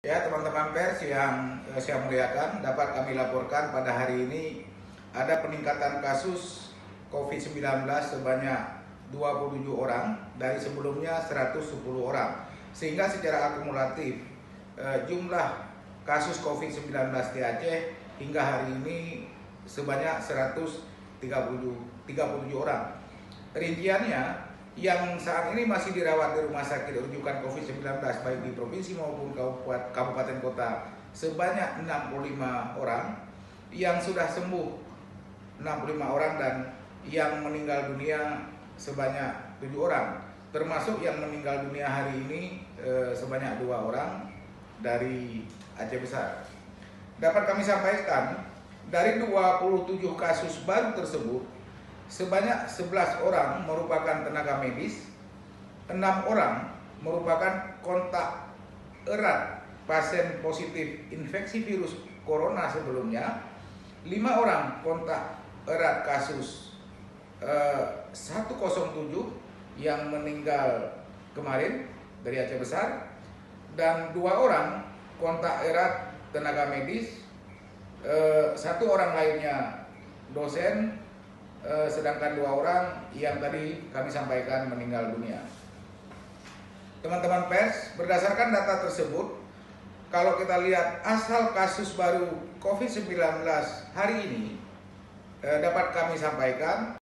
Ya, teman-teman pers yang saya muliakan, dapat kami laporkan pada hari ini ada peningkatan kasus COVID-19 sebanyak 27 orang dari sebelumnya 110 orang. Sehingga secara akumulatif jumlah kasus COVID-19 di Aceh hingga hari ini sebanyak 137 orang. Rinciannya, yang saat ini masih dirawat di rumah sakit rujukan COVID-19 baik di provinsi maupun kabupaten kota sebanyak 65 orang, yang sudah sembuh 65 orang, dan yang meninggal dunia sebanyak 7 orang, termasuk yang meninggal dunia hari ini sebanyak 2 orang dari Aceh Besar. Dapat kami sampaikan, dari 27 kasus baru tersebut sebanyak 11 orang merupakan tenaga medis, 6 orang merupakan kontak erat pasien positif infeksi virus corona sebelumnya, 5 orang kontak erat kasus 107 yang meninggal kemarin dari Aceh Besar, dan 2 orang kontak erat tenaga medis, 1 orang lainnya dosen, sedangkan 2 orang yang tadi kami sampaikan meninggal dunia. Teman-teman pers, berdasarkan data tersebut, kalau kita lihat asal kasus baru COVID-19 hari ini dapat kami sampaikan